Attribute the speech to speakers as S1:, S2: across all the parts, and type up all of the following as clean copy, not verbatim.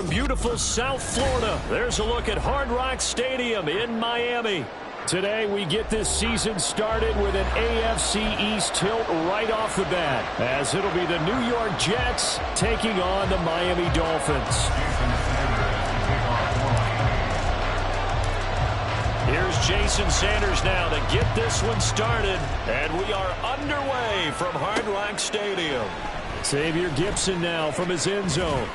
S1: beautiful South Florida. There's a look at Hard Rock Stadium in Miami. Today we get this season started with an AFC East tilt right off the bat, as it'll be the New York Jets taking on the Miami Dolphins. Here's Jason Sanders now to get this one started, and we are underway from Hard Rock Stadium. Xavier Gibson now from his end zone.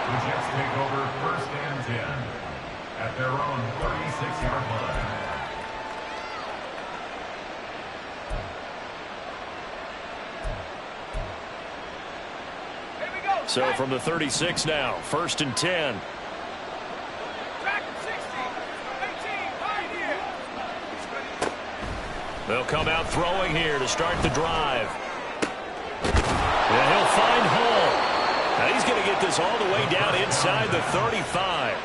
S2: The Jets take over first and 10 at their own 36-yard line.
S1: So from the 36 now, first and 10. They'll come out throwing here to start the drive. And he'll find Hall. Now he's going to get this all the way down inside the 35.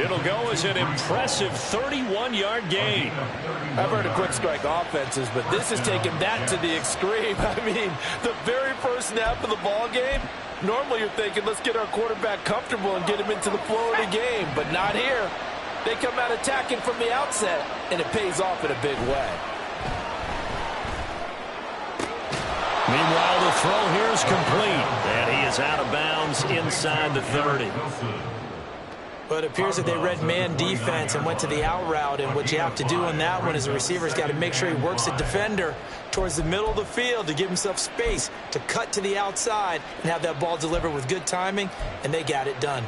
S1: It'll go as an impressive 31-yard gain.
S3: I've heard of quick strike offenses, but this is taking that to the extreme. I mean, the very first snap of the ball game, normally you're thinking, let's get our quarterback comfortable and get him into the flow of the game, but not here. They come out attacking from the outset, and it pays off in a big way.
S1: Meanwhile, the throw here is complete, and he is out of bounds inside the 30.
S4: But it appears that they read man defense and went to the out route, and what you have to do on that one is the receiver's got to make sure he works the defender towards the middle of the field to give himself space to cut to the outside and have that ball delivered with good timing, and they got it done.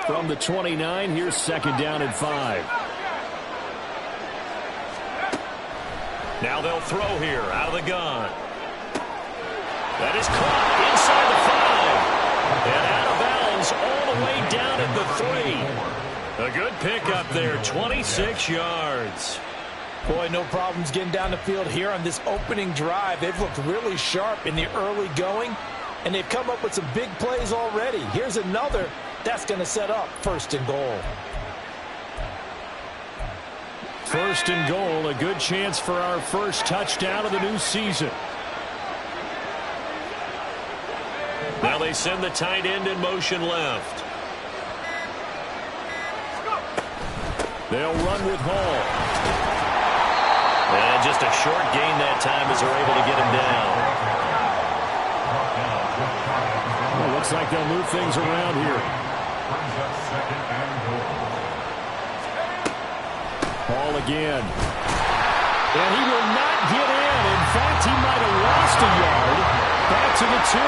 S1: From the 29, here's second down and 5. Now they'll throw here out of the gun. That is caught inside the 5. And out of bounds all the way down at the 3. A good pickup there, 26 yards.
S3: Boy, no problems getting down the field here on this opening drive. They've looked really sharp in the early going, and they've come up with some big plays already. Here's another that's going to set up first and goal.
S1: First and goal, a good chance for our first touchdown of the new season. Now they send the tight end in motion left. They'll run with Hall. And just a short gain that time as they're able to get him down. Well, looks like they'll move things around here. Hall again. And he will not get in. In fact, he might have lost a yard. Back to the 2.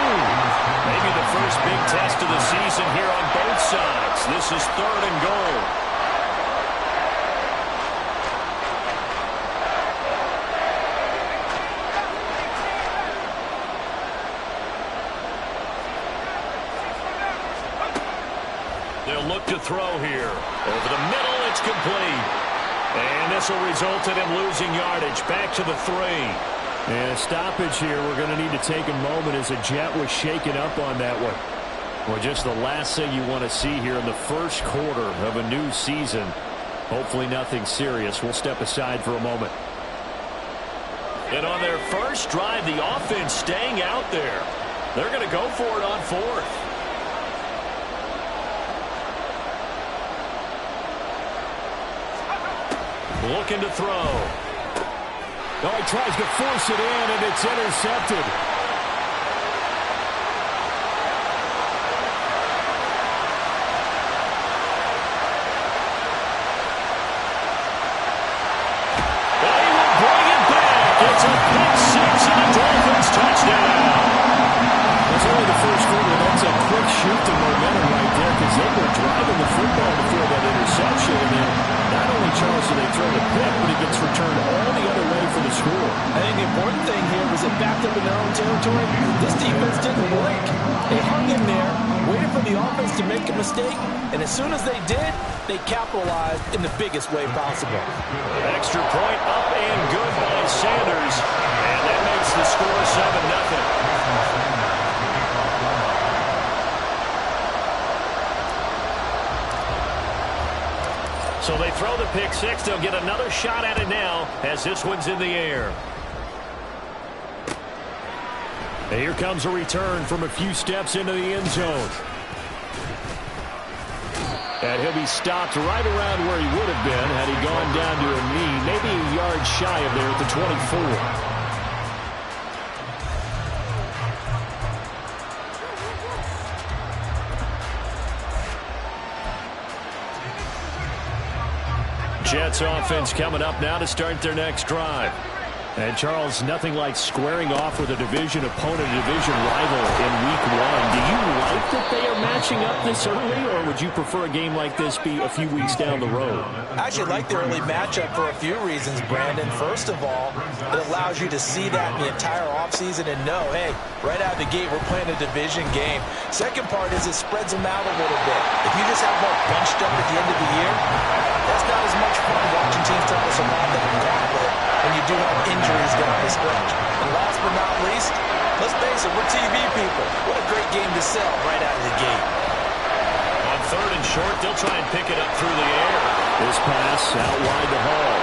S1: Maybe the first big test of the season here on both sides. This is third and goal. They'll look to throw here. Over the middle, it's complete. And this will result in him losing yardage. Back to the 3. And a stoppage here. We're going to need to take a moment as a Jet was shaken up on that one. Well, just the last thing you want to see here in the first quarter of a new season. Hopefully nothing serious. We'll step aside for a moment. And on their first drive, the offense staying out there. They're going to go for it on 4th. Looking to throw. Oh, he tries to force it in, and it's intercepted. Well, he will bring it back. It's a pick 6 and a Dolphins touchdown. It's only the first quarter. That's a quick shoot to momentum right there because they were driving the football before that interception. And then not only, Charles, do they throw the pick, but it gets returned all the other way for the score.
S3: I think the important thing here was it backed up in their own territory. This defense didn't blink. They hung in there, waited for the offense to make a mistake, and as soon as they did, they capitalized in the biggest way possible.
S1: Extra point up and good by Sanders, and that makes the score 7-0. So they throw the pick 6. They'll get another shot at it now as this one's in the air. And here comes a return from a few steps into the end zone. And he'll be stopped right around where he would have been had he gone down to a knee, maybe a yard shy of there at the 24. Jets offense coming up now to start their next drive. And, Charles, nothing like squaring off with a division opponent, a division rival in Week 1. Do you like that they are matching up this early, or would you prefer a game like this be a few weeks down the road?
S4: I actually like the early matchup for a few reasons, Brandon. First of all, it allows you to see that in the entire offseason and know, hey, right out of the gate, we're playing a division game. Second part is it spreads them out a little bit. If you just have them all bunched up at the end of the year, that's not as much fun watching teams try to survive the gauntlet when you do have injuries down the stretch. And last but not least, let's face it, we're TV people. What a great game to sell right out of the gate.
S1: On 3rd and short, they'll try and pick it up through the air. This pass out wide to Hall.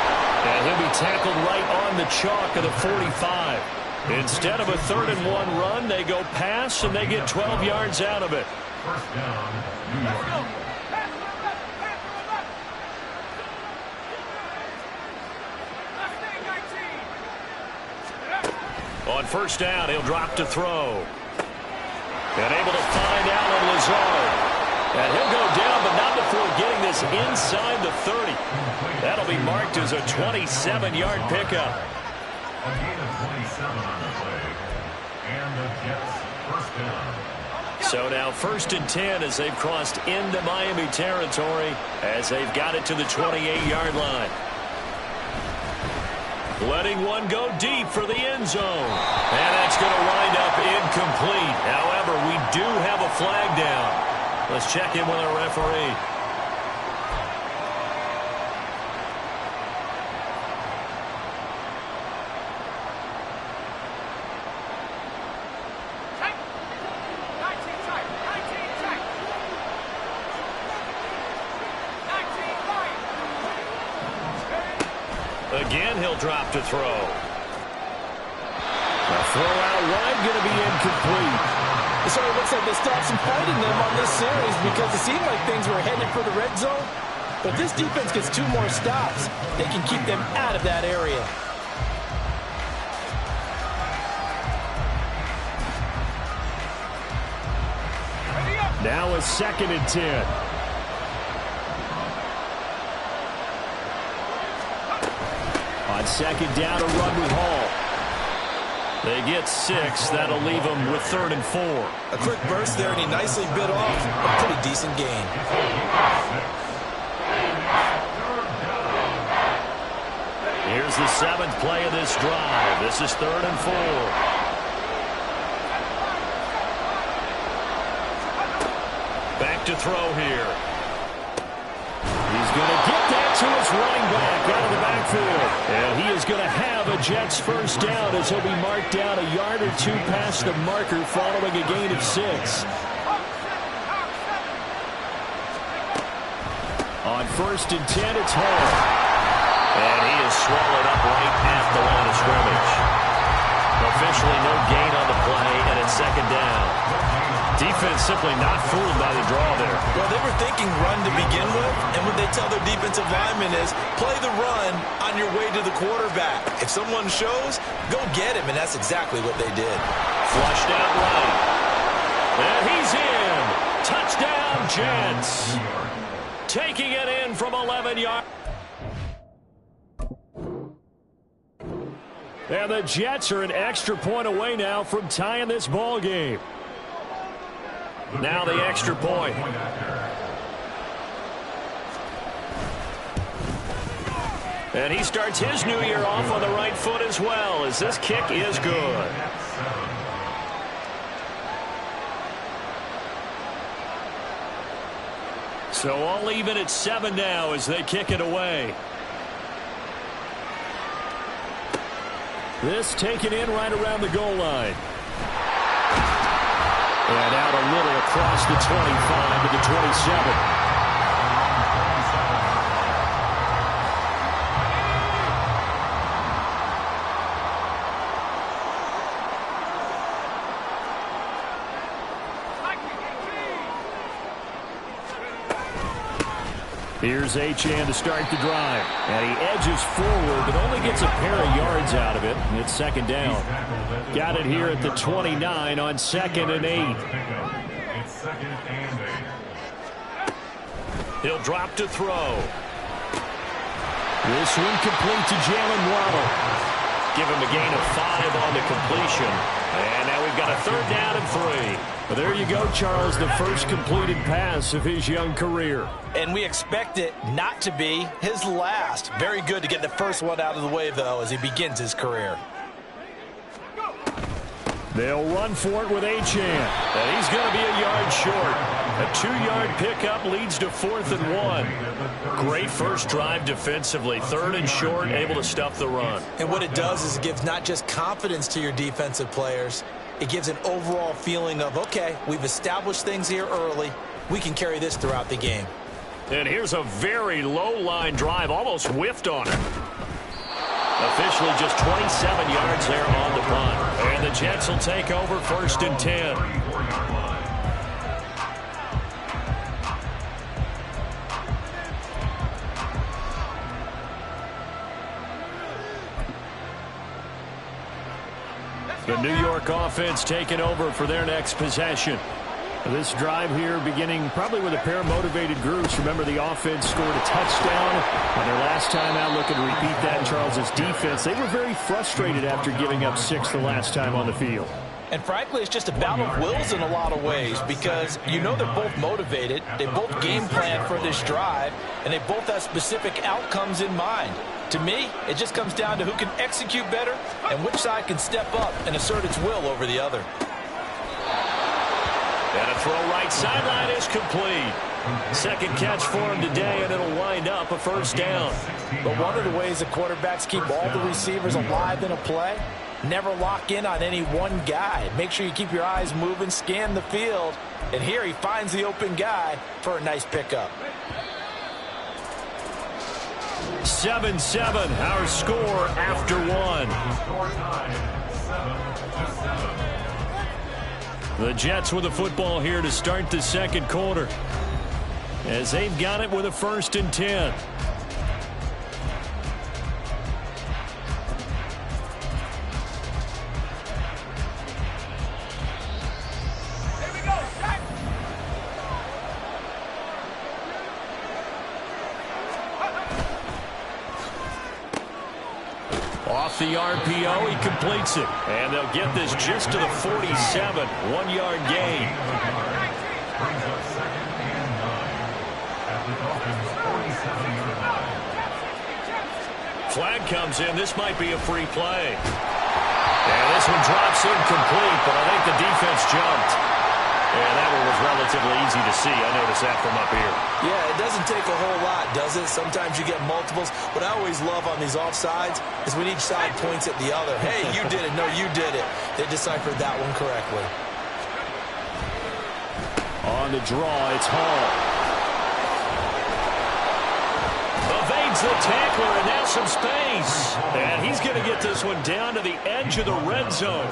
S1: And he'll be tackled right on the chalk of the 45. Instead of a 3rd and 1 run, they go pass, and they get 12 yards out of it.
S2: First down, New York.
S1: On 1st down, he'll drop to throw. And able to find Alan Lazard. And he'll go down, but not before getting this inside the 30. That'll be marked as a 27-yard pickup.
S2: A gain of 27 on the play. And the Jets, first down.
S1: So now 1st and 10 as they've crossed into Miami territory as they've got it to the 28-yard line. Letting one go deep for the end zone. And that's going to wind up incomplete. However, we do have a flag down. Let's check in with our referee. Again, he'll drop to throw. A throw out wide, going to be incomplete.
S4: So it looks like they stopped some fighting them on this series because it seemed like things were headed for the red zone. But if this defense gets 2 more stops, they can keep them out of that area.
S1: Now a 2nd and 10. On 2nd down, a run with Hall. They get 6. That'll leave them with 3rd and 4.
S4: A quick burst there, and he nicely bit off a pretty decent gain.
S1: Here's the 7th play of this drive. This is 3rd and 4. Back to throw here. He's going to get that to his running back out of the backfield. And he is going to have a Jets first down as he'll be marked down a yard or 2 past the marker following a gain of 6. On 1st and 10, it's Hall. And he is swallowed up right at the line of scrimmage. Officially no gain on the play, and it's 2nd down. Defense simply not fooled by the draw there.
S4: Well, they were thinking run to begin with, and what they tell their defensive linemen is play the run on your way to the quarterback. If someone shows, go get him, and that's exactly what they did.
S1: Flushed out right. And he's in. Touchdown, Jets. Taking it in from 11 yards. And the Jets are an extra point away now from tying this ball game. Now the extra point. And he starts his new year off on the right foot as well, as this kick is good. So all even at 7 now as they kick it away. This taken in right around the goal line. And out a little across the 25 to the 27. Here's Achane to start the drive. And he edges forward, but only gets a pair of yards out of it. It's second down. Got it here at the 29 on 2nd and 8.
S2: It's 2nd and 8.
S1: He'll drop to throw. This one complete to Jalen Waddle. Give him a gain of 5 on the completion. And now we've got a 3rd down and 3. Well, there you go, Charles, the first completed pass of his young career.
S4: And we expect it not to be his last. Very good to get the first one out of the way, though, as he begins his career.
S1: They'll run for it with Achane. And he's going to be a yard short. A 2-yard pickup leads to 4th and 1. Great first drive defensively. 3rd and short, able to stuff the run.
S4: And what it does is it gives not just confidence to your defensive players, it gives an overall feeling of, okay, we've established things here early. We can carry this throughout the game.
S1: And here's a very low-line drive, almost whiffed on it. Officially just 27 yards there on the punt. And the Jets will take over 1st and 10. The New York offense taking over for their next possession. This drive here beginning probably with a pair of motivated groups. Remember, the offense scored a touchdown on their last time out. Looking to repeat that in Charles's defense. They were very frustrated after giving up 6 the last time on the field.
S4: And frankly, it's just a battle of wills in a lot of ways because you know they're both motivated. They both game plan for this drive, and they both have specific outcomes in mind. To me, it just comes down to who can execute better and which side can step up and assert its will over the other.
S1: And a throw right sideline is complete. Second catch for him today, and it'll wind up a 1st down.
S4: But one of the ways the quarterbacks keep all the receivers alive in a play, never lock in on any one guy. Make sure you keep your eyes moving, scan the field. And here he finds the open guy for a nice pickup.
S1: 7-7, our score after 1. The Jets with the football here to start the 2nd quarter, as they've got it with a 1st and 10. Off the RPO, he completes it. And they'll get this just to the 47, 1-yard gain.
S2: Brings up 2nd and 9 at the Dolphins' 47-yard line.
S1: Flag comes in. This might be a free play. And this one drops incomplete, but I think the defense jumped. And that one was relatively easy to see. I noticed that from up here.
S4: Yeah, it doesn't take a whole lot, does it? Sometimes you get multiples. What I always love on these offsides is when each side points at the other. Hey, you did it. No, you did it. They deciphered that one correctly.
S1: On the draw, it's Hall. Evades the tackler, and now some space. And he's going to get this one down to the edge of the red zone.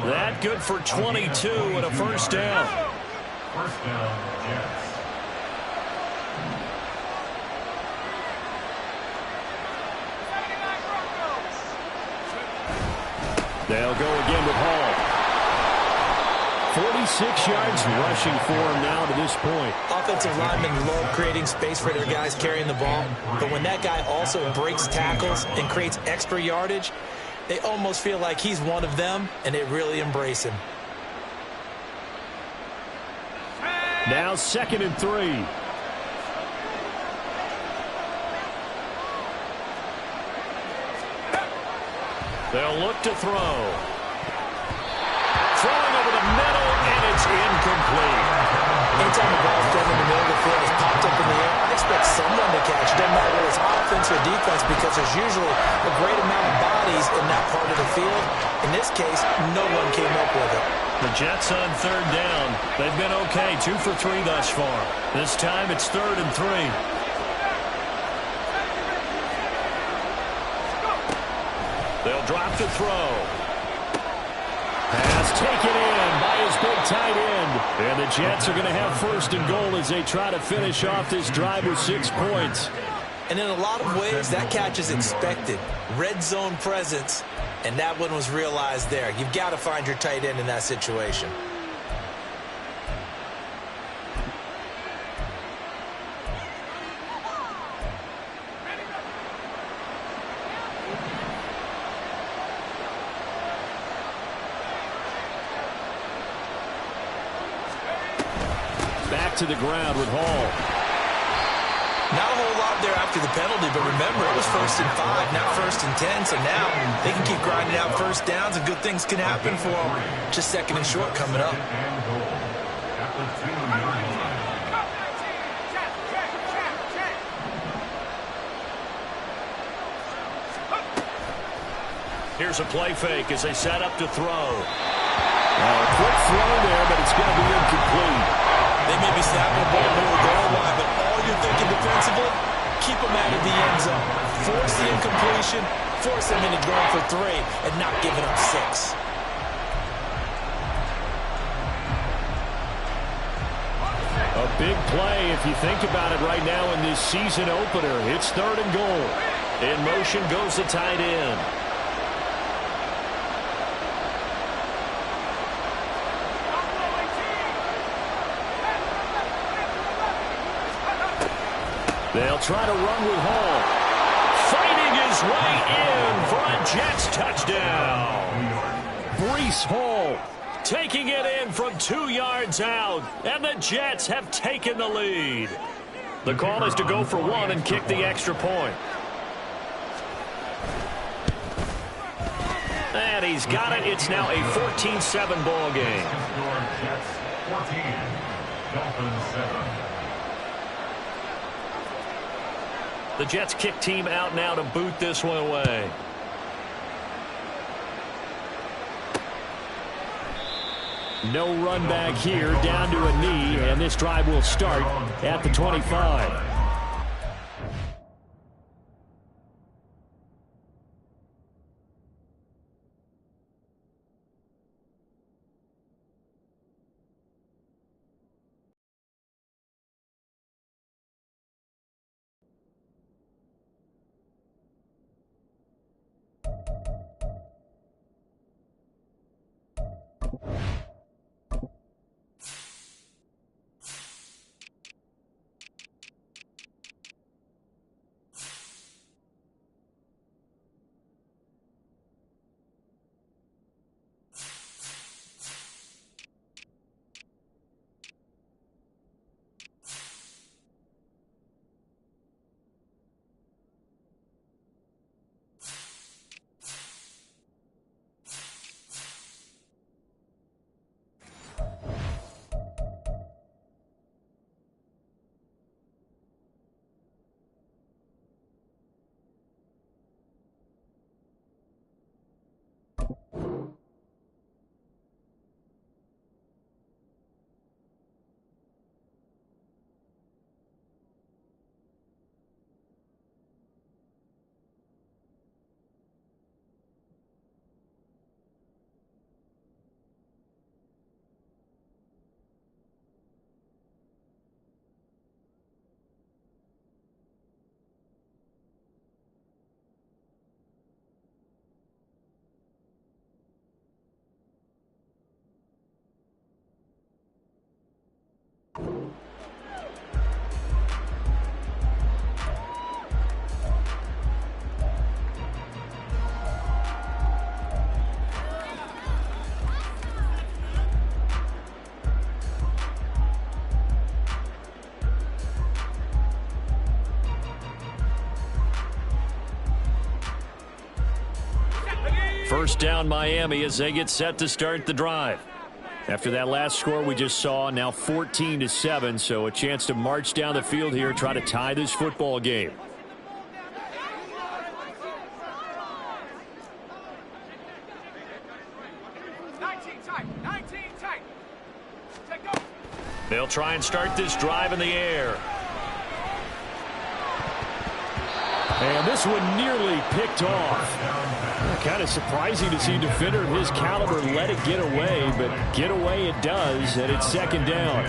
S1: That good for 22 and a 1st down.
S2: 1st down, Jets.
S1: They'll go again with Hall. 46 yards rushing for him now to this point.
S4: Offensive linemen love creating space for their guys carrying the ball, but when that guy also breaks tackles and creates extra yardage, they almost feel like he's one of them, and they really embrace him.
S1: Now 2nd and 3. They'll look to throw. Throwing over the middle, and it's incomplete.
S4: Anytime the ball's thrown in the middle of the field, it's popped up in the air, I expect someone to catch. Doesn't matter whether it's offense or defense, because there's usually a great amount of bodies in that part of the field. In this case, no one came up with it.
S1: The Jets on 3rd down. They've been okay, 2 for 3 thus far. This time it's 3rd and 3. They'll drop to throw. Pass taken in by his big tight end. And the Jets are going to have first and goal as they try to finish off this drive with 6 points.
S4: And in a lot of ways, that catch is expected. Red zone presence, and that one was realized there. You've got to find your tight end in that situation.
S1: Back to the ground with Hall.
S4: Not a whole lot there after the penalty, but remember, it was 1st and 5, not 1st and 10, so now they can keep grinding out first downs and good things can happen for them. Just 2nd and short coming up.
S1: Here's a play fake as they set up to throw. A quick throw there, but it's going to be incomplete.
S4: They may be snapping the ball near the goal line, but all you're thinking defensively, keep them out of the end zone. Force the incompletion, force them into going for 3, and not giving up 6.
S1: A big play if you think about it right now in this season opener. It's 3rd and goal. In motion goes the tight end. They'll try to run with Hall. Fighting his way in for a Jets touchdown. Breece Hall taking it in from 2 yards out, and the Jets have taken the lead. The call is to go for 1 and kick the extra point. And he's got it. It's now a 14-7 ball game.
S2: Jets 14, Dolphins 7.
S1: The Jets kick team out now to boot this one away. No run back here, down to a knee, and this drive will start at the 25. First down Miami as they get set to start the drive. After that last score we just saw, now 14-7, so a chance to march down the field here, try to tie this football game. They'll try and start this drive in the air. And this one nearly picked off. Kind of surprising to see a defender of his caliber let it get away, but get away it does, and it's second down.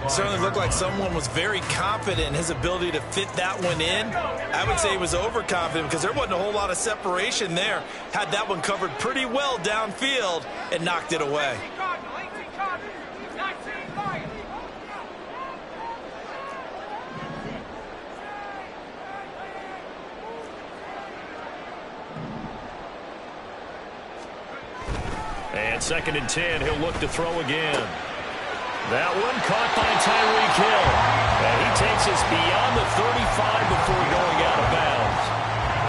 S4: Certainly looked like someone was very confident in his ability to fit that one in. I would say he was overconfident because there wasn't a whole lot of separation there. Had that one covered pretty well downfield and knocked it away.
S1: And second and 10, he'll look to throw again. That one caught by Tyreek Hill. And he takes us beyond the 35 before going out of bounds.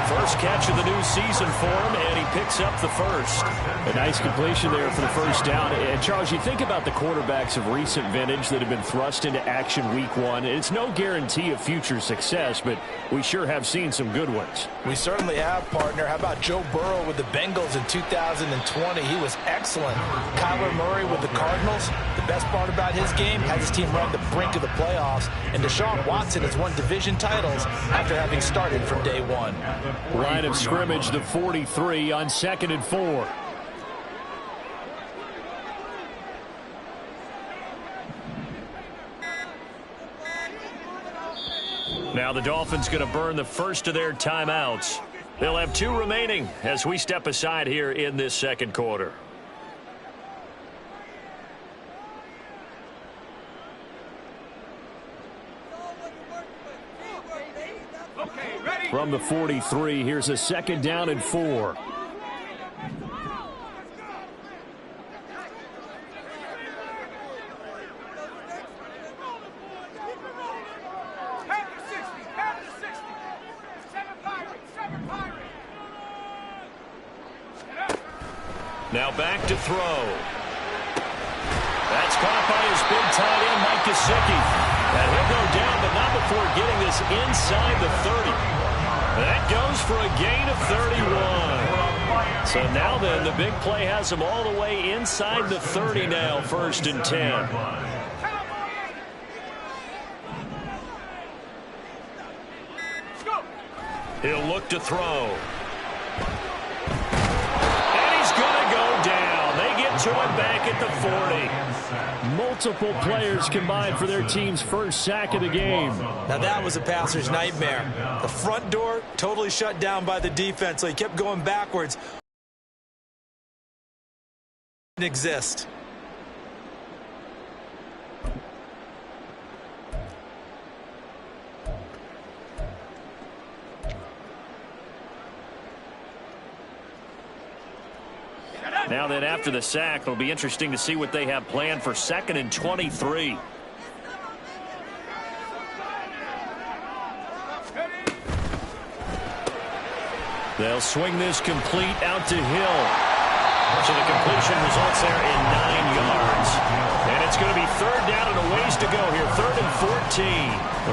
S1: First catch of the new season for him, and he picks up the first. A nice completion there for the first down. And, Charles, you think about the quarterbacks of recent vintage that have been thrust into action week one. It's no guarantee of future success, but we sure have seen some good ones.
S4: We certainly have, partner. How about Joe Burrow with the Bengals in 2020? He was excellent. Kyler Murray with the Cardinals. The best part about his game, has his team run the brink of the playoffs. And Deshaun Watson has won division titles after having started from day one.
S1: Line of scrimmage, the 43 on second and 4. Now the Dolphins going to burn the first of their timeouts. They'll have 2 remaining as we step aside here in this second quarter. From the 43, here's a second down and 4. Now back to throw. That's caught by his big tight end, Mike Gesicki. And he'll go down, but not before getting this inside the 30. That goes for a gain of 31. So now then, the big play has him all the way inside the 30 now, first and 10. He'll look to throw. To him back at the 40. Multiple players combined for their team's first sack of the game.
S4: Now that was a passer's nightmare. The front door totally shut down by the defense, so he kept going backwards. Didn't exist.
S1: Now then, after the sack, it'll be interesting to see what they have planned for second and 23. They'll swing this complete out to Hill. So the completion results there in 9 yards. And it's going to be third down and a ways to go here. Third and 14.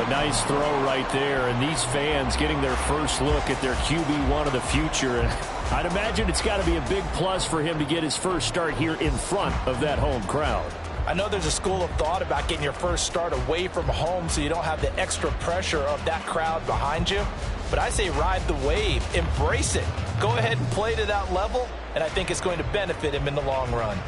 S1: A nice throw right there. And these fans getting their first look at their QB1 of the future. And I'd imagine it's got to be a big plus for him to get his first start here in front of that home crowd.
S4: I know there's a school of thought about getting your first start away from home so you don't have the extra pressure of that crowd behind you. But I say ride the wave. Embrace it. Go ahead and play to that level, and I think it's going to benefit him in the long run.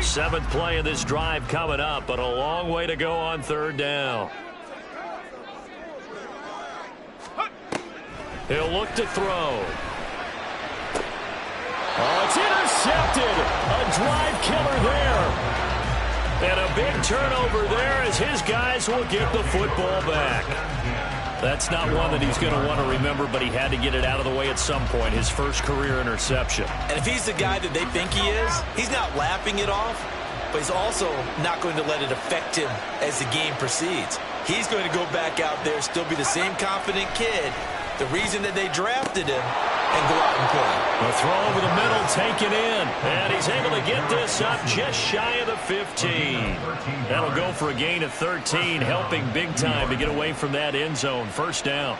S1: Seventh play of this drive coming up, but a long way to go on third down. He'll look to throw. Oh, it's intercepted. A drive killer there. And a big turnover there as his guys will get the football back. That's not one that he's going to want to remember, but he had to get it out of the way at some point, his first career interception.
S4: And if he's the guy that they think he is, he's not laughing it off. but he's also not going to let it affect him as the game proceeds. He's going to go back out there, still be the same confident kid, the reason that they drafted him, and go out and play.
S1: A throw over the middle, taken in. And he's able to get this up just shy of the 15. That'll go for a gain of 13, helping big time to get away from that end zone. First down.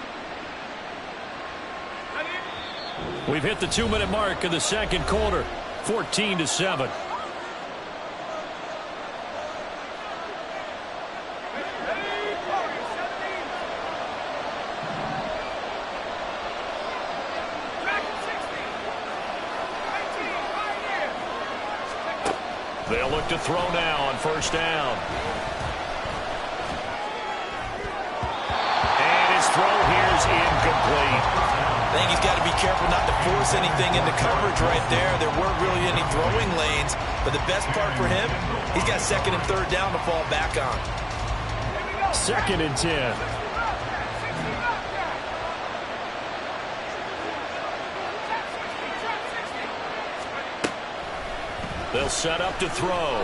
S1: We've hit the 2-minute mark of the second quarter, 14-7. They'll look to throw now on first down. And his throw here's incomplete.
S4: I think he's got to be careful not to force anything into coverage right there. There weren't really any throwing lanes, but the best part for him, he's got second and third down to fall back on.
S1: 2nd and 10. They'll set up to throw.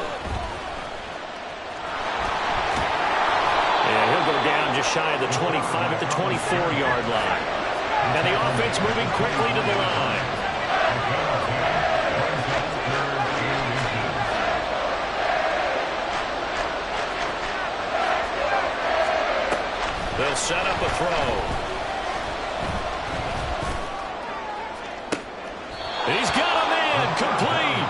S1: And he'll go down just shy of the 25 at the 24-yard line. And the offense moving quickly to the line. They'll set up a throw. He's got a man, complete.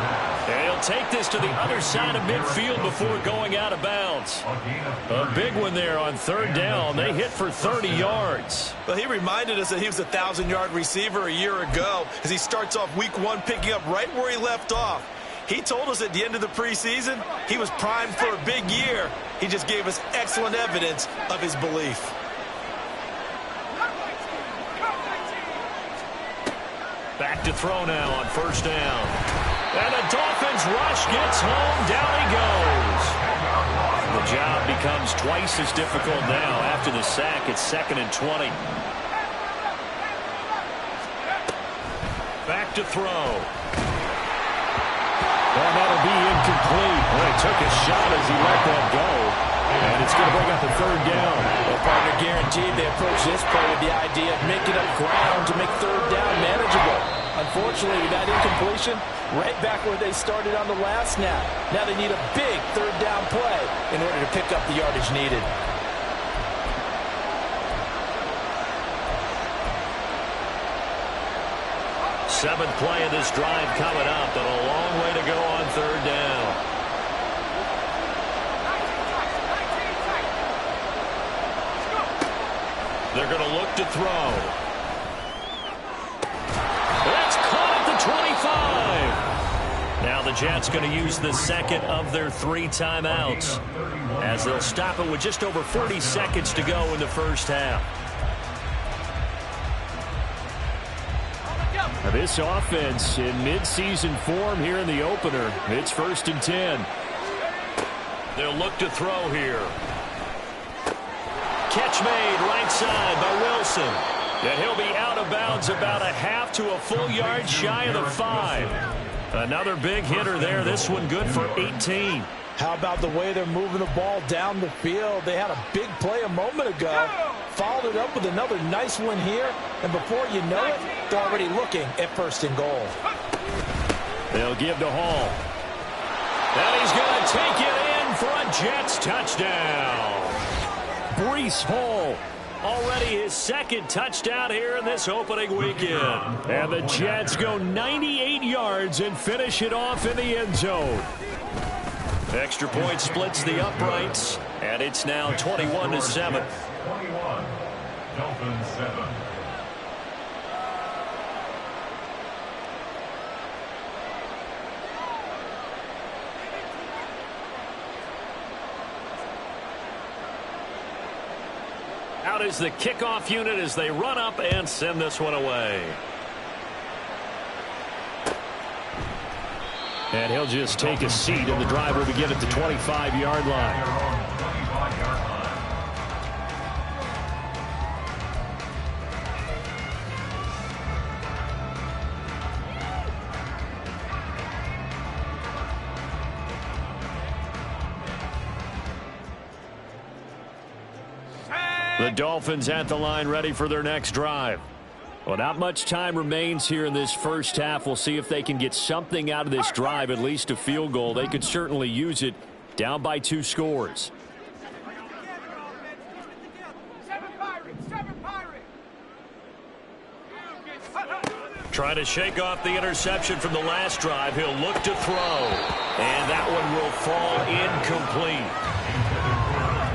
S1: And he'll take this to the other side of midfield before going out of bounds. A big one there on third down. They hit for 30 yards.
S4: Well, he reminded us that he was a 1,000-yard receiver a year ago as he starts off week 1 picking up right where he left off. He told us at the end of the preseason he was primed for a big year. He just gave us excellent evidence of his belief.
S1: Back to throw now on first down. And the Dolphins rush gets home. Down he goes. The job becomes twice as difficult now after the sack. It's 2nd and 20. Back to throw. And that'll be incomplete. Well, he took a shot as he let that go. And it's going to bring up a third down.
S4: Well, partner, guaranteed they approach this play with the idea of making up ground to make third down manageable. Unfortunately, with that incompletion, right back where they started on the last snap. Now they need a big third down play in order to pick up the yardage needed.
S1: Seventh play of this drive coming up, and a long way to go on third down. They're going to look to throw. That's caught at the 25. Now the Jets going to use the second of their 3 timeouts as they'll stop it with just over 40 seconds to go in the first half. Now this offense in midseason form here in the opener. It's 1st and 10. They'll look to throw here. Catch made right side by Wilson. And he'll be out of bounds about a half to a full yard shy of the 5. Another big hitter there. This one good for 18.
S4: How about the way they're moving the ball down the field? They had a big play a moment ago. Followed it up with another nice one here. And before you know it, they're already looking at 1st and goal.
S1: They'll give to Hall. And he's going to take it in for a Jets touchdown. Breece Hall, already his 2nd touchdown here in this opening weekend. And the Jets go 98 yards and finish it off in the end zone. Extra point splits the uprights, and it's now 21-7.
S2: 21, Dolphins 7.
S1: Out is the kickoff unit as they run up and send this one away. And he'll just take a seat, and the drive will begin at the 25-yard line. The Dolphins at the line ready for their next drive. Well, not much time remains here in this first half. We'll see if they can get something out of this drive, at least a field goal. They could certainly use it, down by 2 scores. Trying to shake off the interception from the last drive. He'll look to throw. And that one will fall incomplete.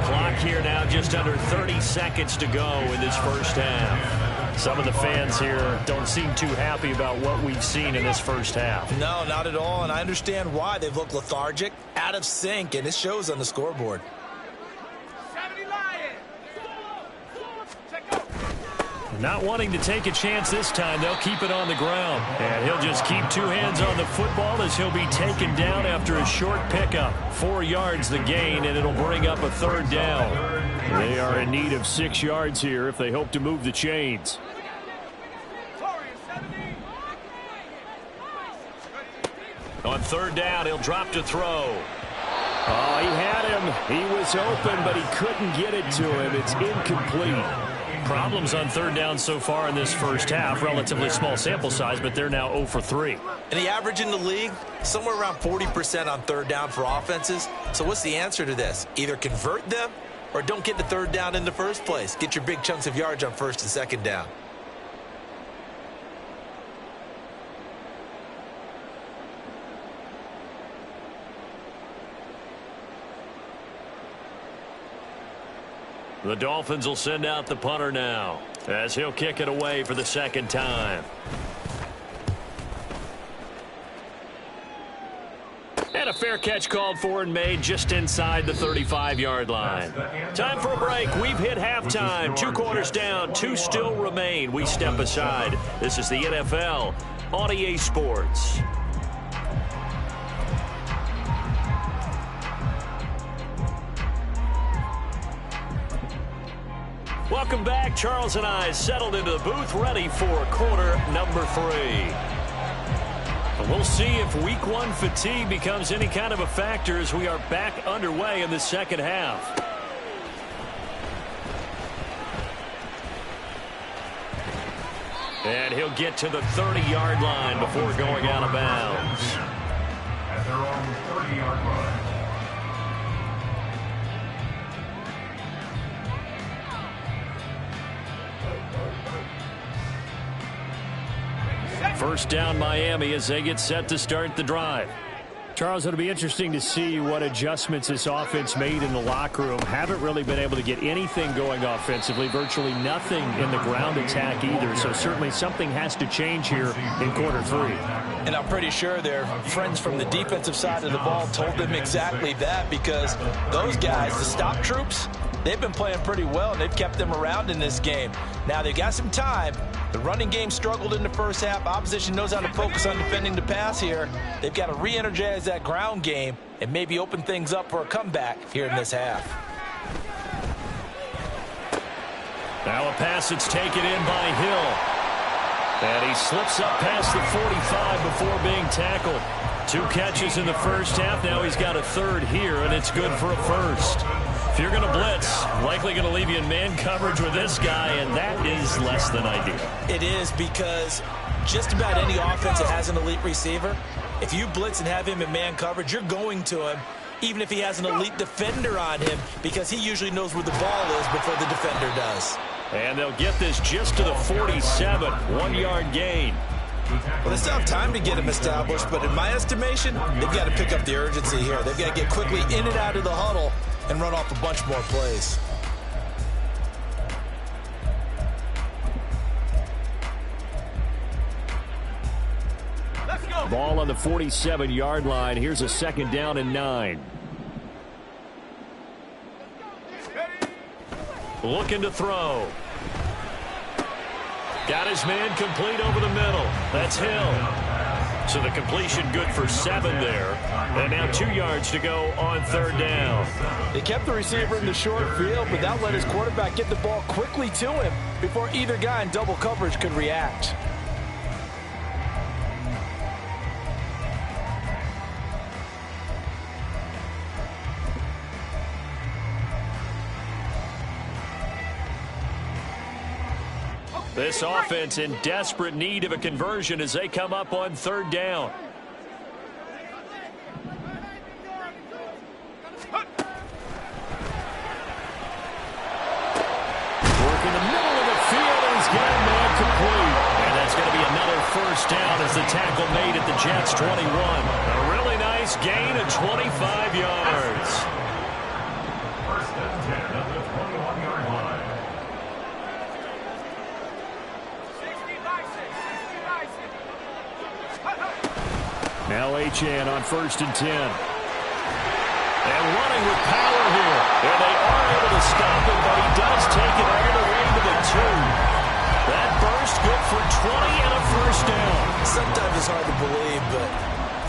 S1: Clock here now, just under 30 seconds to go in this first half. Some of the fans here don't seem too happy about what we've seen in this first half.
S4: No, not at all, and I understand why. They've looked lethargic, out of sync, and it shows on the scoreboard.
S1: Not wanting to take a chance this time, they'll keep it on the ground. And he'll just keep 2 hands on the football as he'll be taken down after a short pickup. 4 yards the gain, and it'll bring up a 3rd down. They are in need of 6 yards here if they hope to move the chains. On 3rd down, he'll drop to throw. Oh, he had him. He was open, but he couldn't get it to him. It's incomplete. Problems on 3rd down so far in this first half. Relatively small sample size, but they're now 0 for 3.
S4: And the average in the league, somewhere around 40% on 3rd down for offenses. So what's the answer to this? Either convert them or don't get the 3rd down in the first place. Get your big chunks of yards on 1st and 2nd down.
S1: The Dolphins will send out the punter now as he'll kick it away for the 2nd time. And a fair catch called for and made just inside the 35-yard line. Time for a break. We've hit halftime. 2 quarters down. 2 still remain. We step aside. This is the NFL on EA Sports. Welcome back. Charles and I settled into the booth, ready for quarter number 3. And we'll see if week 1 fatigue becomes any kind of a factor as we are back underway in the 2nd half. And he'll get to the 30-yard line before going out of bounds.
S2: At their own 30-yard line.
S1: First down Miami as they get set to start the drive. Charles, it'll be interesting to see what adjustments this offense made in the locker room. Haven't really been able to get anything going offensively, virtually nothing in the ground attack either. So certainly something has to change here in quarter 3.
S4: And I'm pretty sure their friends from the defensive side of the ball told them exactly that, because those guys, the stop troops, they've been playing pretty well, and they've kept them around in this game. Now, they've got some time. The running game struggled in the first half. Opposition knows how to focus on defending the pass here. They've got to re-energize that ground game and maybe open things up for a comeback here in this half.
S1: Now a pass that's taken in by Hill. And he slips up past the 45 before being tackled. 2 catches in the first half. Now he's got a 3rd here, and it's good for a 1st. If you're going to blitz, likely going to leave you in man coverage with this guy, and that is less than ideal.
S4: It is, because just about any offense that has an elite receiver, if you blitz and have him in man coverage, you're going to him, even if he has an elite defender on him, because he usually knows where the ball is before the defender does.
S1: And they'll get this just to the 47, 1-yard gain.
S4: Well, they still have time to get him established, but in my estimation, they've got to pick up the urgency here. They've got to get quickly in and out of the huddle and run off a bunch more plays.
S2: Let's go.
S1: Ball on the 47-yard line. Here's a 2nd down and 9. Looking to throw. Got his man complete over the middle. That's Hill. So the completion good for 7 there. And now 2 yards to go on 3rd down.
S4: They kept the receiver in the short field, but that let his quarterback get the ball quickly to him before either guy in double coverage could react.
S1: This offense in desperate need of a conversion as they come up on third down. Working the middle of the field, and he's got a man complete. And that's going to be another first down as the tackle made at the Jets' 21. A really nice gain of 25 yards.
S2: First and 10 at the 21-yard line.
S1: Now Achane on first and 10. And running with power here. And they are able to stop him, but he does take it all the way to the 2. That burst good for 20 and a first down.
S4: Sometimes it's hard to believe, but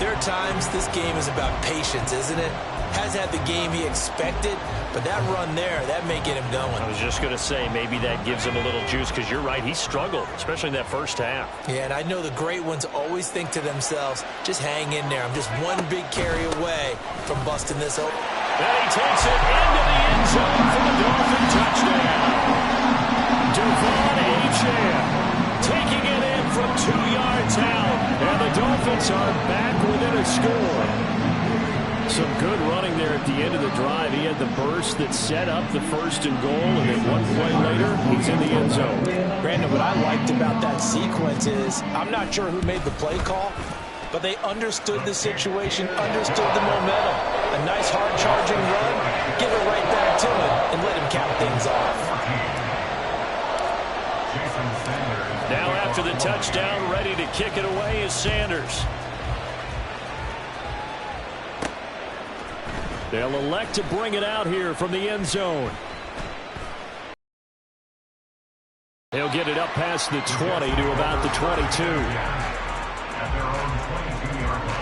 S4: there are times this game is about patience, isn't it? Has had the game he expected, but that run there, that may get him going.
S1: I was just going to say, maybe that gives him a little juice, because you're right, he struggled, especially in that first half.
S4: Yeah, and I know the great ones always think to themselves, just hang in there. I'm just one big carry away from busting this open.
S1: And he takes it into the end zone for the Dolphin touchdown. Devon Achane taking it in from 2 yards out, and the Dolphins are back within a score. Some good running there at the end of the drive. He had the burst that set up the first and goal, and then one play later, he's in the end zone.
S4: Brandon, what I liked about that sequence is, I'm not sure who made the play call, but they understood the situation, understood the momentum. A nice hard-charging run, give it right back to him, and let him cap things off.
S1: Now after the touchdown, ready to kick it away is Sanders. They'll elect to bring it out here from the end zone. They'll get it up past the 20 to about the 22.
S2: At their own 22-yard line.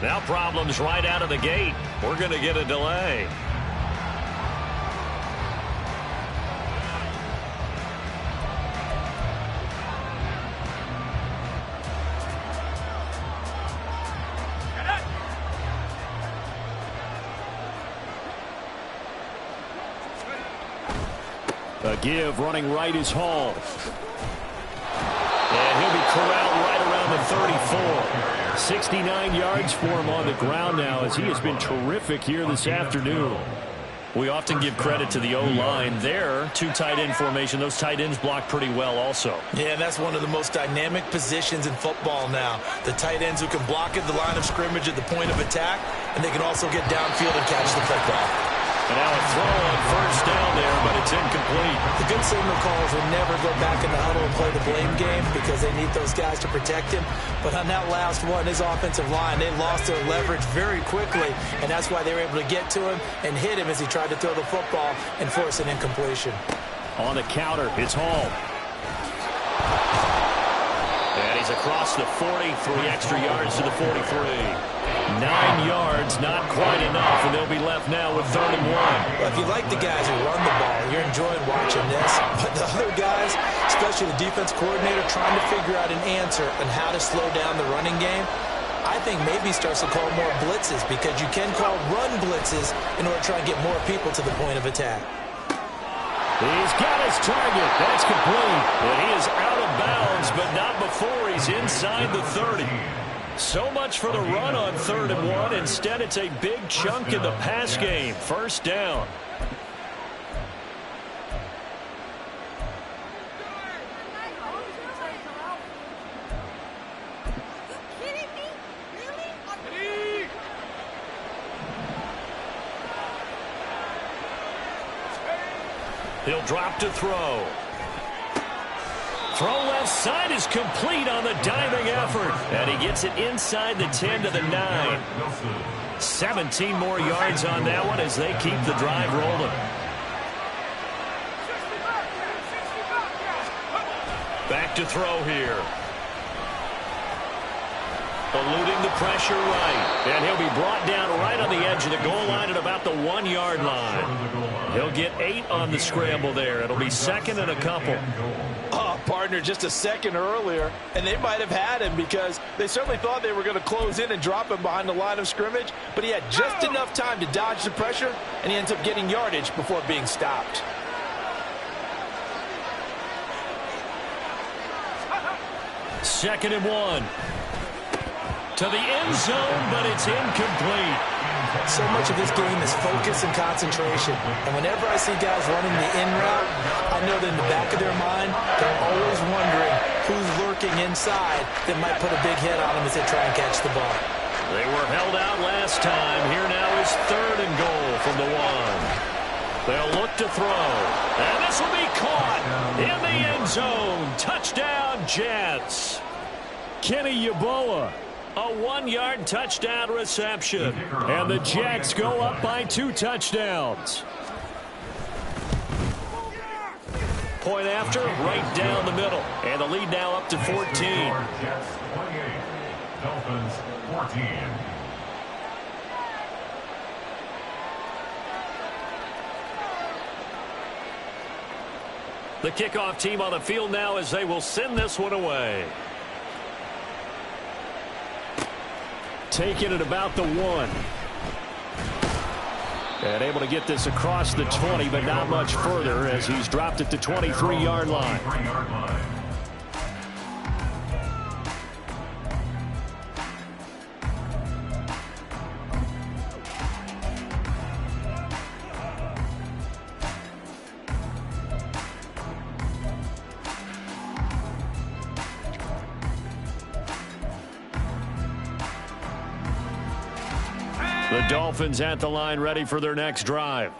S1: Now problems right out of the gate. We're going to get a delay. A give running right is Hall. And he'll be corralled right around the 34. 69 yards for him on the ground now, as he has been terrific here this afternoon. We often give credit to the O-line there. 2 tight end formation. Those tight ends block pretty well also.
S4: Yeah, and that's one of the most dynamic positions in football now. The tight ends who can block at the line of scrimmage at the point of attack, and they can also get downfield and catch the football.
S1: And now a throw on first down there, but it's incomplete.
S4: The good signal calls will never go back in the huddle and play the blame game because they need those guys to protect him. But on that last one, his offensive line, they lost their leverage very quickly, and that's why they were able to get to him and hit him as he tried to throw the football and force an incompletion.
S1: On the counter, it's Hall. And he's across the 40, 3 extra yards to the 43. 9 yards, not quite enough, and they'll be left now with 3rd and 1.
S4: Well, if you like the guys who run the ball, you're enjoying watching this. But the other guys, especially the defense coordinator, trying to figure out an answer on how to slow down the running game, I think maybe starts to call more blitzes, because you can call run blitzes in order to try and get more people to the point of attack.
S1: He's got his target. That's complete. And he is out of bounds, but not before he's inside the 30. So much for the run on 3rd and 1. Instead, it's a big chunk in the pass game. First down. He'll drop to throw. Throw left side is complete on the diving effort. And he gets it inside the 10 to the 9. 17 more yards on that one as they keep the drive rolling. Back to throw here. Eluding the pressure right. And he'll be brought down right on the edge of the goal line at about the 1-yard line. He'll get 8 on the scramble there. It'll be second and a couple.
S3: Oh, partner, just a second earlier, and they might have had him because they certainly thought they were going to close in and drop him behind the line of scrimmage, but he had just enough time to dodge the pressure, and he ends up getting yardage before being stopped.
S1: Second and 1. To the end zone, but it's incomplete.
S4: So much of this game is focus and concentration. And whenever I see guys running the in route, I know that in the back of their mind, they're always wondering who's lurking inside that might put a big hit on them as they try and catch the ball.
S1: They were held out last time. Here now is third and goal from the 1. They'll look to throw. And this will be caught in the end zone. Touchdown, Jets. Kenny Yeboah. A 1-yard touchdown reception. And the Jets go up by 2 touchdowns. Point after, right down the middle. And the lead now up to 14.
S2: Jets 28, Dolphins 14.
S1: The kickoff team on the field now as they will send this one away. Taking it about the 1. And able to get this across the 20, but not much further as he's dropped at the 23-yard line. The Dolphins at the line ready for their next drive.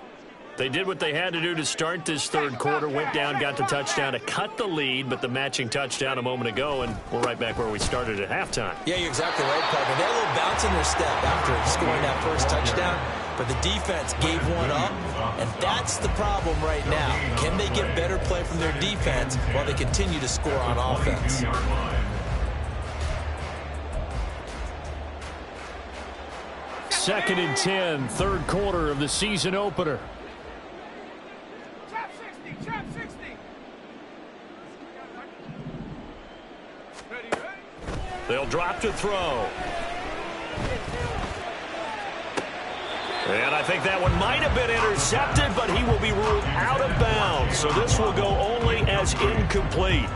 S1: They did what they had to do to start this third quarter, went down, got the touchdown to cut the lead, but the matching touchdown a moment ago, and we're right back where we started at halftime.
S4: Yeah, you're exactly right, partner. They had a little bounce in their step after scoring that first touchdown, but the defense gave one up, and that's the problem right now. Can they get better play from their defense while they continue to score on offense?
S1: Second and 10, third quarter of the season opener.
S5: Trap 60.
S1: They'll drop to throw. And I think that one might have been intercepted, but he will be ruled out of bounds. So this will go only as incomplete.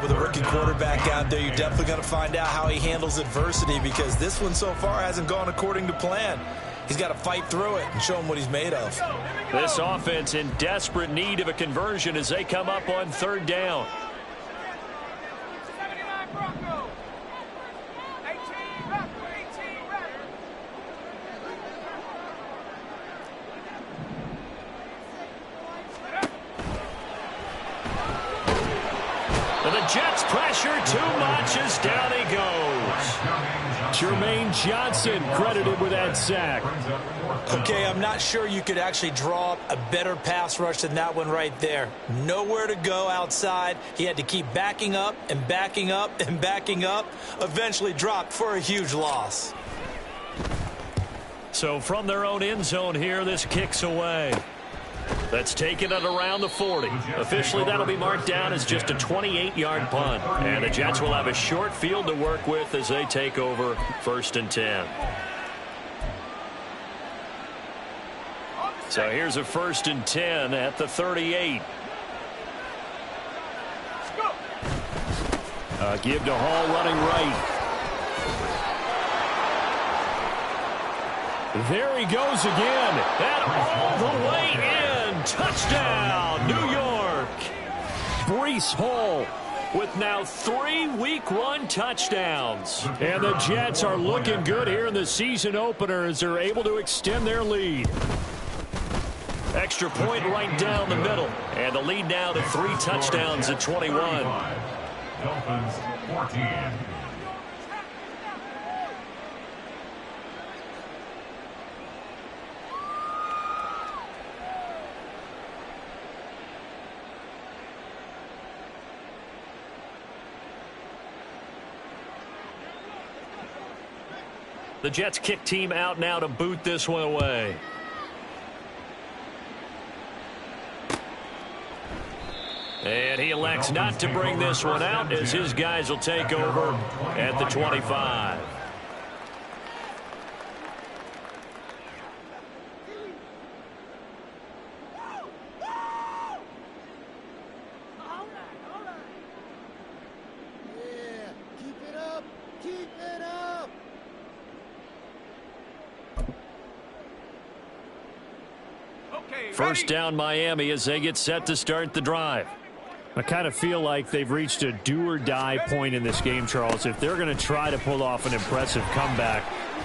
S4: With a rookie quarterback out there, you're definitely going to find out how he handles adversity because this one so far hasn't gone according to plan. He's got to fight through it and show him what he's made of.
S1: This offense in desperate need of a conversion as they come up on third down.
S5: 79 Bronco. 18 Raptor. 18 Raptor.
S1: And the Jets pressure too much as down he goes. Jermaine Johnson credited with that sack.
S4: Okay, I'm not sure you could actually draw up a better pass rush than that one right there. Nowhere to go outside. He had to keep backing up and backing up and backing up. Eventually dropped for a huge loss.
S1: So from their own end zone here, this kicks away. That's taken it around the 40. Officially, that'll be marked down as just a 28-yard punt. And the Jets will have a short field to work with as they take over first and 10. So here's a first and 10 at the 38. Give to Hall running right. There he goes again. And all the way in. Touchdown, New York. Breece Hall with now 3 Week 1 touchdowns. And the Jets are looking good here in the season opener as they're able to extend their lead. Extra point right down the middle. And the lead now to 3 touchdowns at 21.
S2: Dolphins 14.
S1: The Jets kick team out now to boot this one away. And he elects not to bring this one out as his guys will take over at the 25. First down Miami as they get set to start the drive.
S6: I kind of feel like they've reached a do-or-die point in this game, Charles. If they're going to try to pull off an impressive comeback,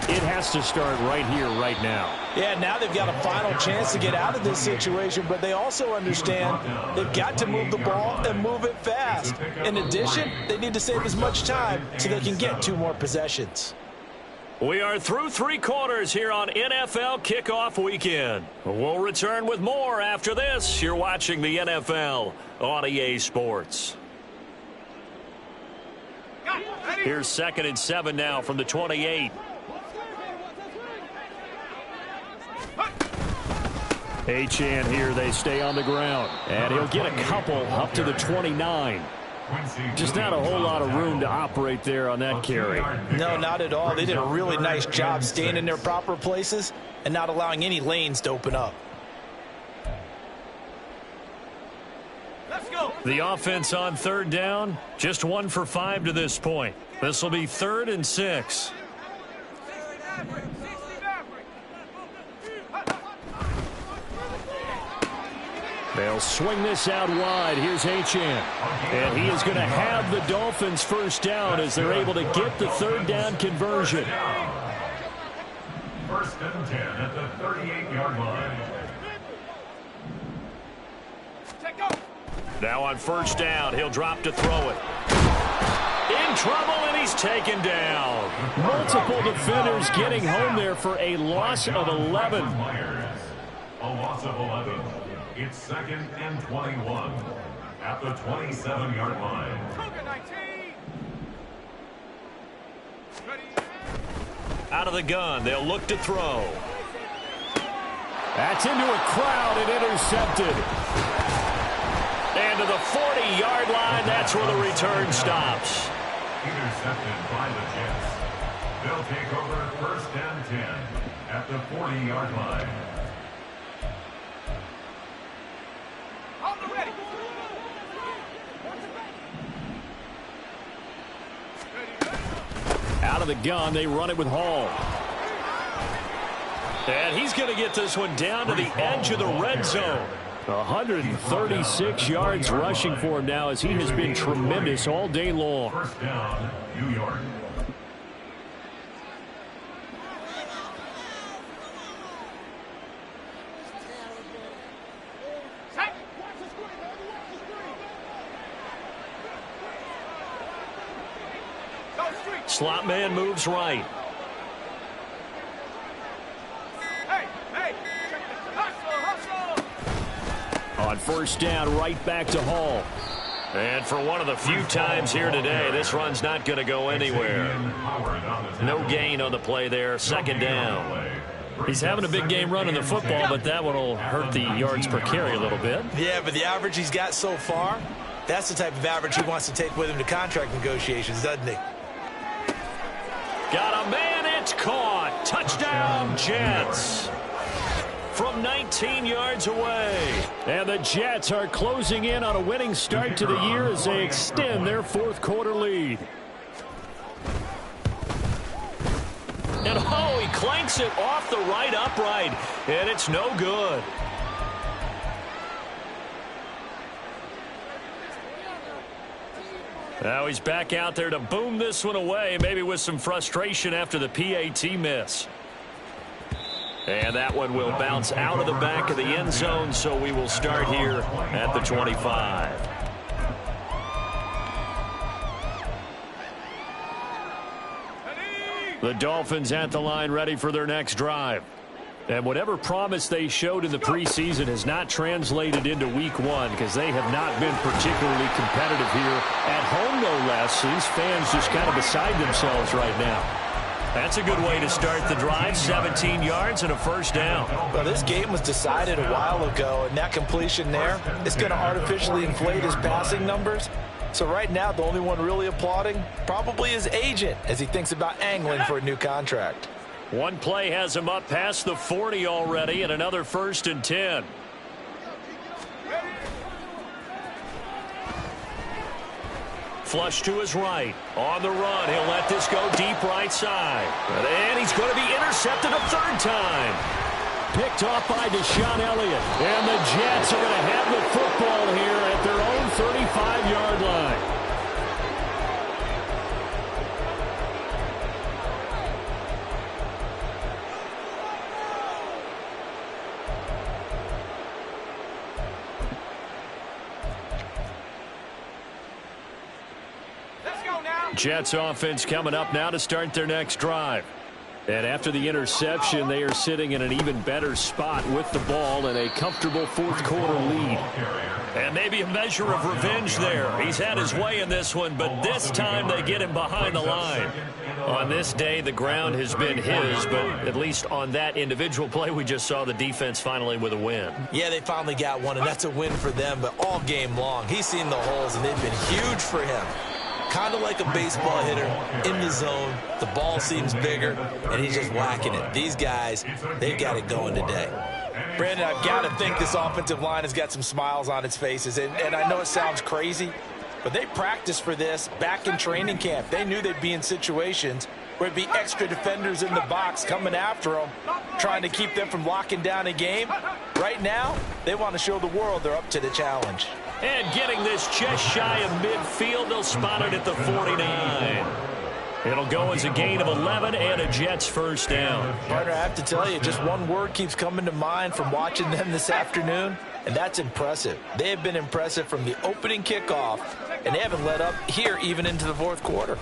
S6: it has to start right here, right now.
S4: Yeah, now they've got a final chance to get out of this situation, but they also understand they've got to move the ball and move it fast. In addition, they need to save as much time so they can get 2 more possessions.
S1: We are through 3 quarters here on NFL Kickoff Weekend. We'll return with more after this. You're watching the NFL on EA Sports. Here's 2nd and 7 now from the 28.
S6: Achane here, they stay on the ground. And he'll get a couple up to the 29. Just not a whole lot of room to operate there on that carry.
S4: No, not at all. They did a really nice job staying in their proper places and not allowing any lanes to open up.
S5: Let's go.
S1: The offense on 3rd down, just 1 for 5 to this point. This will be 3rd and 6.
S6: They'll swing this out wide. Here's Achane. And he is going to have the Dolphins first down as they're able to get the 3rd down conversion.
S2: 1st and 10 at the 38-yard line.
S1: Now on 1st down, he'll drop to throw it. In trouble, and he's taken down.
S6: Multiple defenders getting home there for a loss of 11.
S2: A loss of 11. It's 2nd and 21 at the 27-yard line.
S1: Out of the gun, they'll look to throw.
S6: That's into a crowd and intercepted.
S1: And to the 40-yard line, that's where the return stops.
S2: Intercepted by the Jets. They'll take over 1st and 10 at the 40-yard line.
S6: Out of the gun, they run it with Hall.
S1: And he's going to get this one down to the edge of the red zone.
S6: 136 yards rushing for him now as he has been tremendous all day long.
S2: 1st down, New York.
S1: Slot man moves right.
S6: On 1st down, right back to Hall.
S1: And for one of the few times here today, this run's not going to go anywhere. No gain on the play there. 2nd down.
S6: He's having a big game running the football, but that one will hurt the yards per carry a little bit.
S4: Yeah, but the average he's got so far, that's the type of average he wants to take with him to contract negotiations, doesn't he?
S1: Got a man, it's caught. Touchdown, Jets. From 19 yards away.
S6: And the Jets are closing in on a winning start to the year as they extend their 4th quarter lead.
S1: And oh, he clanks it off the right upright, and it's no good. Now he's back out there to boom this one away, maybe with some frustration after the PAT miss. And that one will bounce out of the back of the end zone, so we will start here at the 25. The Dolphins at the line, ready for their next drive. And whatever promise they showed in the preseason has not translated into week one because they have not been particularly competitive here. At home, no less. These fans just kind of beside themselves right now. That's a good way to start the drive. 17 yards and a first down.
S4: Well, this game was decided a while ago, and that completion there is going to artificially inflate his passing numbers. So right now, the only one really applauding probably his agent as he thinks about angling for a new contract.
S1: One play has him up past the 40 already, and another 1st and 10. Flush to his right. On the run, he'll let this go deep right side. And he's going to be intercepted a 3rd time. Picked off by Deshaun Elliott. And the Jets are going to have the football here at their own 35-yard line. Jets offense coming up now to start their next drive. And after the interception, they are sitting in an even better spot with the ball and a comfortable 4th quarter lead. And maybe a measure of revenge there. He's had his way in this one, but this time they get him behind the line. On this day, the ground has been his, but at least on that individual play, we just saw the defense finally with a win.
S4: Yeah, they finally got one, and that's a win for them, but all game long, he's seen the holes, and they've been huge for him. Kind of like a baseball hitter in the zone. The ball seems bigger, and he's just whacking it. These guys, they've got it going today. Brandon, I've got to think this offensive line has got some smiles on its faces, and I know it sounds crazy, but they practiced for this back in training camp. They knew they'd be in situations where it'd be extra defenders in the box coming after them, trying to keep them from locking down a game. Right now, they want to show the world they're up to the challenge.
S1: And getting this just shy of midfield, they'll spot it at the 49. It'll go as a gain of 11 and a Jets first down.
S4: Partner, I have to tell you, just one word keeps coming to mind from watching them this afternoon, and that's impressive. They have been impressive from the opening kickoff, and they haven't let up here even into the 4th quarter.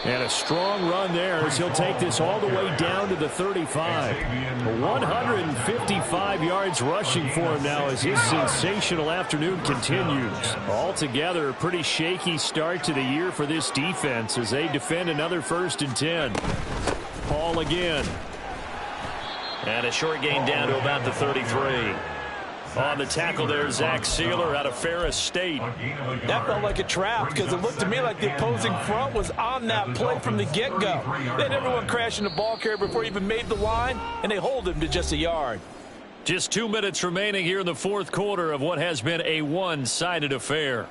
S6: And a strong run there as he'll take this all the way down to the 35. 155 yards rushing for him now as his sensational afternoon continues. Altogether, a pretty shaky start to the year for this defense as they defend another 1st and 10. Paul again.
S1: And a short gain down to about the 33. On the tackle there, Zach Sealer out of Ferris State.
S4: That felt like a trap because it looked to me like the opposing front was on that play from the get-go. They had everyone crashing the ball carrier before he even made the line, and they hold him to just a yard.
S1: Just 2 minutes remaining here in the 4th quarter of what has been a one-sided affair.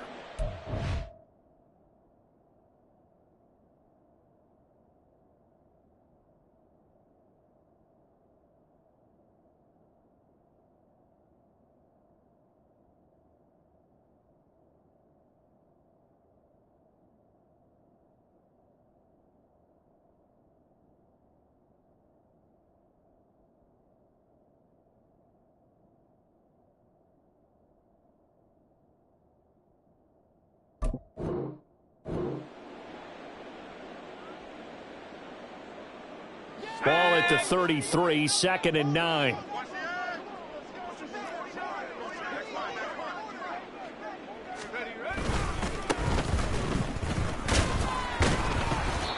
S6: Ball at the 33, 2nd and 9.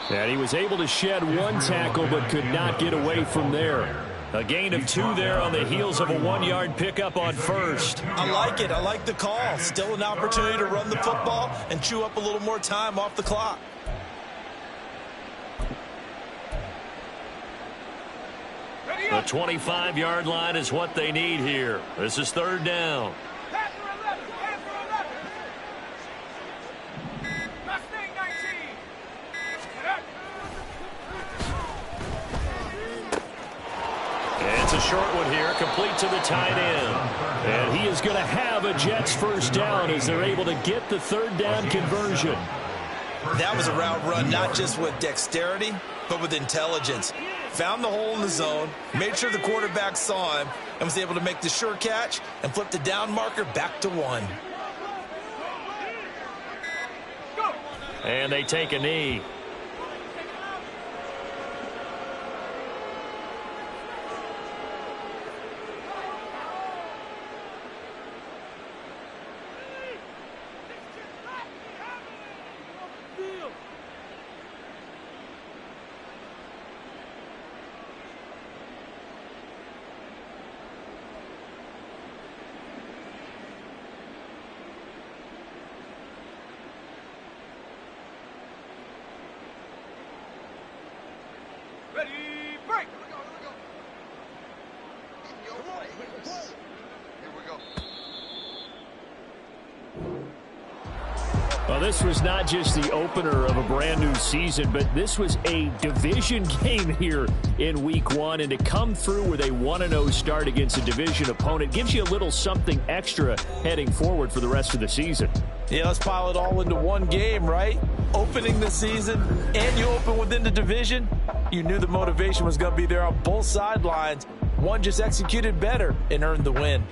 S6: And he was able to shed one tackle but could not get away from there.
S1: A gain of 2 there on the heels of a 1-yard pickup on 1st.
S4: I like it. I like the call. Still an opportunity to run the football and chew up a little more time off the clock.
S1: The 25-yard line is what they need here. This is 3rd down. It's a short one here, complete to the tight end.
S6: And he is going to have a Jets first down as they're able to get the 3rd down conversion.
S4: That was a route run not just with dexterity, but with intelligence. Found the hole in the zone, made sure the quarterback saw him, and was able to make the sure catch and flip the down marker back to 1.
S6: And they take a knee.
S5: Ready, break!
S7: Here we go.
S6: Well, this was not just the opener of a brand new season, but this was a division game here in week 1. And to come through with a 1-0 start against a division opponent gives you a little something extra heading forward for the rest of the season.
S3: Yeah, let's pile it all into one game, right? Opening the season, and you open within the division. You knew the motivation was going to be there on both sidelines. One just executed better and earned the win.